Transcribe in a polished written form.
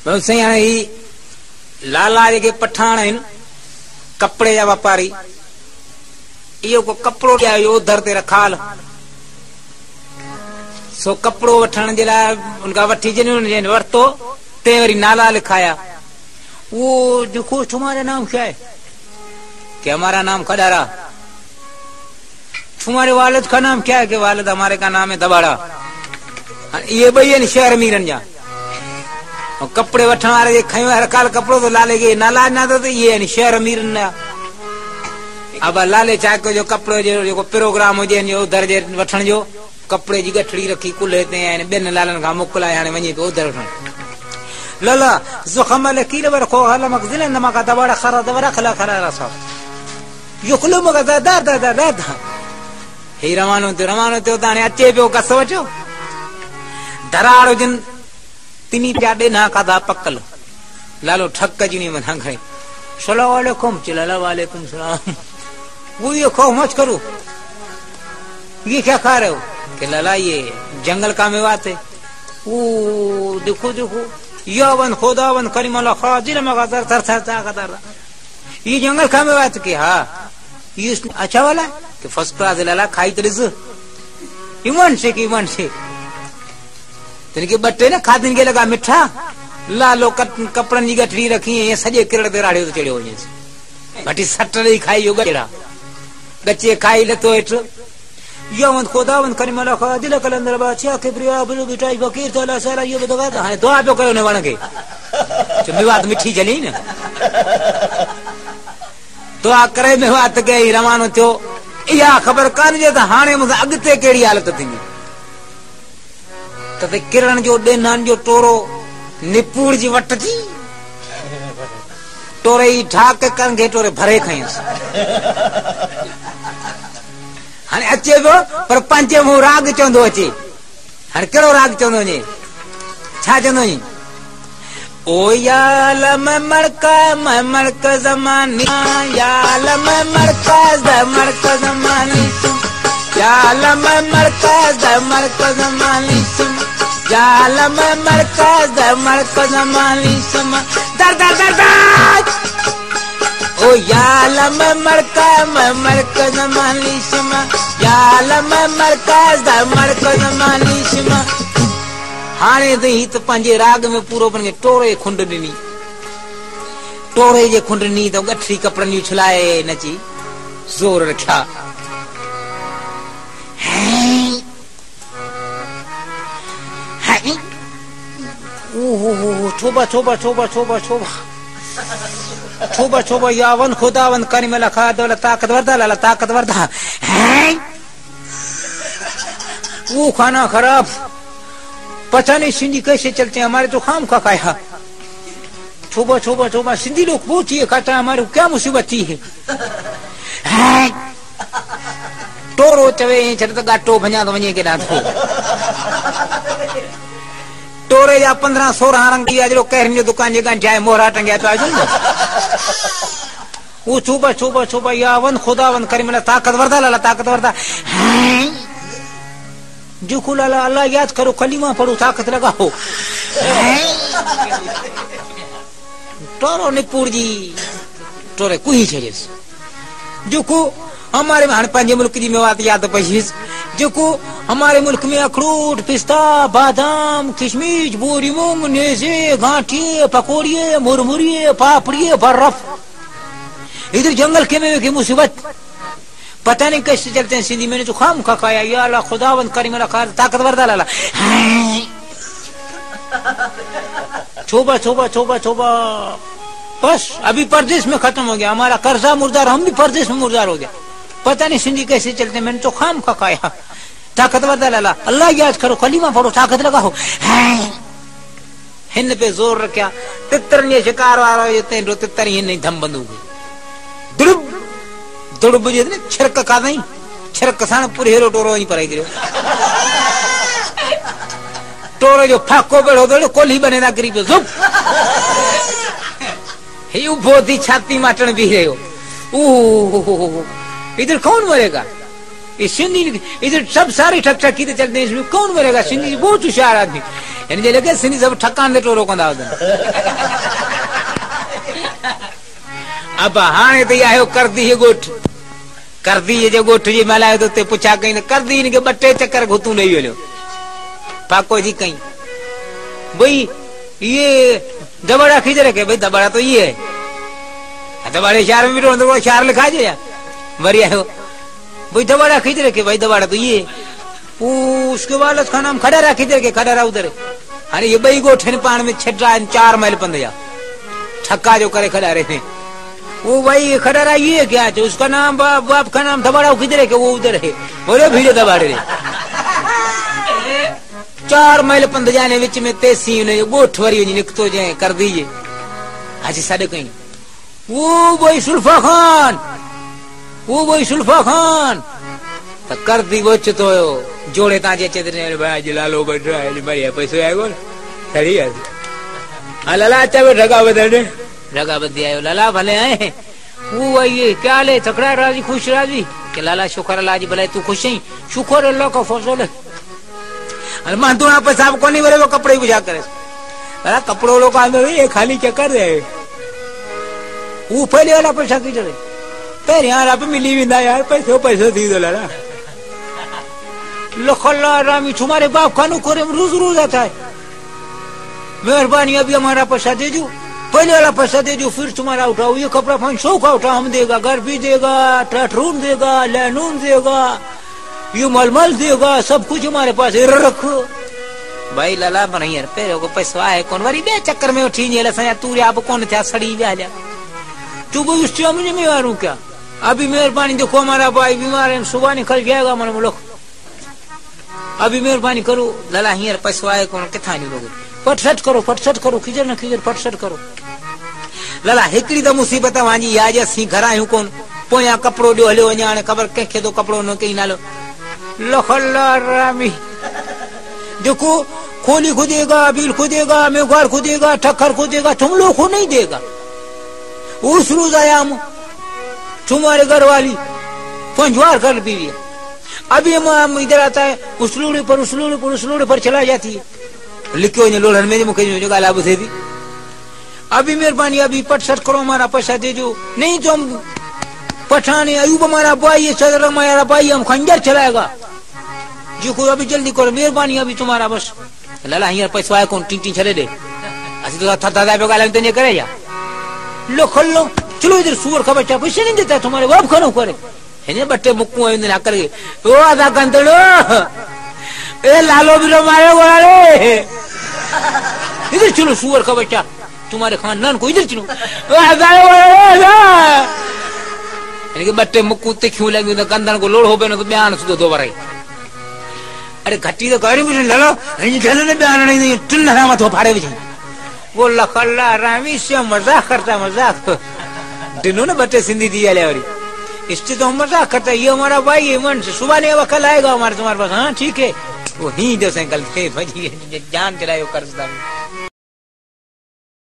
सही हाणे ही लाला जेके पठान आहिनि कपड़े जा वापारी इहो को कपड़ो ॾियायो उधर ते रखाल सो कपड़ो वठण जे लाइ उनका वठी जन वरतो ते वरी नाला लिखाया वो देखो तुम्हारा नाम क्या है कि हमारा नाम खदारा तुम्हारे वालिद का नाम क्या है कि वालिद हमारे का नाम है दबाड़ा ये भई शहर मीरन जा और कपड़े वठण वाले जे खयो रखाल कपड़ो तो लाले के नाला ना तो ये शहर मीरन जा अब लाले चाको जो कपड़ो जो प्रोग्राम हो जे उधर जे वठण जो कपड़े जी गठड़ी रखी कुल्हे ते बिन लालन का मोकलाए हाने वञे तो उधर वठण लाला ज़ुखम लकील वरखो हल मगजिल नमा का दबाड़ा खरा दबरा खला खरा रसा युखलो मगा दा दा दा दा हे रवानो ते ताने अचे पियो कस वठो दराड़ जिन तिनी प्या देना कादा पक्कल लालो ठक जिनी मथा खड़े सलाम वालेकुम चला वालेकुम सलाम वो ये खो मच करो ये क्या खा रहे हो कि लाला ये जंगल का मेवात है वो देखो देखो यावन खुदावन करीमल्लाह खाजिल मगादर थर थर ताकदर ये जंगल का मेवात के हाँ ये अच्छा वाला कि फर्स्ट क्लास लाला खाई तरिस इमन से तिनके बट्टे ना खादिन के लगा मिठा लालो कपड़न जी गठड़ी रखी है सजे किरड़ ते राड़ियो चढ़ियो वञे बटी सट ॾेई खाई यो गड़ा गचे खाई लतो हेठ यवन खुदावन करीमल्लाह खादिल कलंदर बादशाह किबरिया बुल बिटाई फकीर तला सारा यो बदगा हां दुआ पे कयो ने वण के चुमी बात मिठी चली न दुआ करे में बात के रवानो थियो या खबर कान जे त हाने मुझे अगते केड़ी हालत थींदी त किरण जो देनान जो टोरो निपुड़ जी वट थी टोरे ही ठाक कर के टोरे भरे खयस हाने अचे वो पर पंजे मु राग चंदो अचे हर केड़ो राग चंदो ने छा चंदो नी ओ याल मड़का ज़मानी याल मड़का ज़मानी याल मड़का ज़मानी याल मड़का ज़मानी दर दर दर दर ओ याल मड़का ज़मानी याल मड़का ज़मानी हाने तो ही तो पंजे राग में पूरो बन के टोरे खुंड दिनी टोरे जे खुंड नी तो गठरी कपड़न यू छलाए नची जोर रखा ओहो छोबा छोबा छोबा छोबा छोबा छोबा छोबा यावन खुदावन करीमल्लाह खादल ताकतवर दा ताकतवर दा वो खाना खराब पता नहीं सिंधी कैसे चलते हैं हमारे तो खाम खा खाया छोबा छोबा छोबा सिंधी लोग वो चीज खाता है हमारे क्या मुसीबत थी है टोरो चवे छत गाटो भञा तो वञे के ना थो टोरे या 15-16 रंग की जो कहरन जो दुकान जे जाए मोहरा टंगया तो आज वो छोबा छोबा छोबा यावन खुदावन करीमल्लाह ताकतवर दा जो खुला अल्लाह याद करो कलीमा पढ़ो ताकत लगाओ टोरो निपुर जी टोरे कुही छेस जो को हमारे पंजे मुल्क की मेवात याद पईस जो को हमारे मुल्क में अखरोट पिस्ता बादाम किशमिश बोरी मूंग नेज़े गांठिए पकौड़िए मुरमुरिए पापड़िए बर्फ इधर जंगल के में की मुसीबत पता नहीं कैसे चलते हैं सिंधी मैंने तो खाम खा खाया या अल्लाह खुदावन करीमल्लाह खाद ताकतवर दा लाला छोबा छोबा छोबा छोबा बस अभी परदेश में खत्म हो गया हमारा कर्जा मुर्दार हम भी परदेश में मुर्दार हो गया पता नहीं सिंधी कैसे चलते मैंने तो खाम खा खाया ताकतवर दा लाला अल्लाह याद करो कलीमा पढ़ो ताकत लगाओ हिन पे जोर रखा तितर ये शिकार वाला ये तितर ही नहीं धम बंद हो गई दुड़ब दुड़ब बुझे ने छिरक का नहीं छिरक सान पूरे हेरो टोरो ही पर गिरो टोरो जो फाको बेड़ो दो कोली बने ना गिरी पे जुप हे उभो दी छाती माटन भी रहे हो ओ इधर कौन मरेगा ये सिंधी इधर सब सारे ठक ठक की चलते हैं इसमें कौन मरेगा सिंधी बहुत होशियार आदमी हिन जे लॻे सिंधी सभु ठकान ते टोरो कंदा हुजनि। अब हाणे त आयो करदी ॻोठ, करदी जे ॻोठ जी महिल आयो त पुछा कई त करदी हिनखे 2 टे चकर घुतूं ॾेई वञो। पाको जी कई भाई ये दबाड़ा खींच रखे, भाई दबाड़ा तो ये है, दबाड़े शहर में भी शहर लिखा जाए वरी आयो भाई दबाड़ा खींच रखे, भाई दबाड़ा तो ये। उसके बाद उसका नाम खड़ेरा खींच रखे, खड़ेरा उधर। अरे ये बई गोठे पान में छटा 4 मील पंध जा ठक्का जो करे खड़ा रहे। वो भाई खड़ेरा ये क्या है, उसका नाम बाप का नाम दबाड़ा खींच रखे, वो उधर है, बोले भीड़े दबाड़े 4 मील पंध जाने विच में तेसी ने गोठ वरी निकतो जाए कर दीजिए। हाजी साडे कहीं वो भाई सुल्फा खान, वो भाई सुल्फा खान तो कर दी वो तो जोड़े ताजे चेतने भाई लालो बैठा है बढ़िया पैसे आएगो सही है। लाला अच्छा वो ढगा बदे आयो लाला भले आए। वो भाई क्या ले चकड़ा राजी खुश राजी के लाला शुक्र अल्लाह जी भले तू खुश ही शुक्र अल्लाह का फजल है। अरे मान तो ना पैसा को नहीं बोले वो कपड़े बुझा करे अरे कपड़ों लोग आंदो ये खाली क्या कर रहे। वो पहले वाला पैसा की चले पर यार आप मिली विंदा यार पैसे दी दो लाला लखल्ला रामी तुम्हारे बाप खानू करे रोज आता है। मेहरबानी अभी हमारा पैसा दे दो, पहले वाला पैसा दे दो, फिर तुम्हारा उठाओ ये कपड़ा फान शो का उठा हम देगा, घर भी देगा, टटरून देगा, लहनून देगा, ये मलमल देगा, सब कुछ हमारे पास रखो। भाई लाला बनाई यार पेरे को पैसा है कौन वरी बे चक्कर में उठी नहीं लसा तू रे आप कौन था सड़ी जा तू वो उस मुझे मैं मारूं क्या। अभी मेहरबानी देखो हमारा भाई बीमार है सुबह निकल जाएगा मन मुल्क, अभी मेहरबानी करो लाला हियर पैसा है कौन किथा नहीं लोग फटसट करो खिजर न खिजर फटसट करो। लाला हिकड़ी तो मुसीबत वांजी या जसी घर आयो कौन पोया कपड़ो दियो हलो वञा हाणे ख़बर कंहिंखे तो कपड़ो न कई नालो लखल्ला रामी देखो खोली खुदेगा, बिल खुदेगा, मेघवार खुदेगा, ठक्कर खुदेगा, तुम लोग को नहीं देगा। उस रोज आया हम तुम्हारे घर वाली पंजवार कर पी लिया, अभी हम इधर आता है उसलूड़े पर चला जाती है लिखो लोढ़न में मुझे जो गाला बुझे दी। अभी मेहरबानी अभी पटसट करो हमारा पैसा दे दो, नहीं तो हम पठान अयूब हमारा भाई है सदर हमारा भाई हम खंजर चलाएगा जो कोई अभी जल्दी करो मेहरबानी अभी तुम्हारा बस। लाला यार पैसा आया कौन टी चले दे असि तो था दादा पे गाला तो करे या लो खल्लो चलो इधर सुअर का बच्चा पैसे नहीं देता तुम्हारे बाप खनो करे है बट्टे मुक्कू आए कर ओ आधा कंतड़ो ए लालो भी मारे गोले इधर चलो सुअर का बच्चा तुम्हारे खानदान को इधर चलो बट्टे मुक्कू तिखियों लगी कंदन को लोड़ हो पे तो बयान सुधो दो बार अरे घटी तो करी मुझे ललो ढल ने बयान नहीं टिन हराम तो फाड़े भी वो लखल्ला रामी से मजाक करता मजाक दिनों ने बट्टे सिंधी दिया ले और इससे तो हम मजाक करता ये हमारा भाई है मन से सुबह नहीं कल आएगा हमारे तुम्हारे पास। हाँ ठीक है वो ही दो साइकिल जान चलाए कर्जदार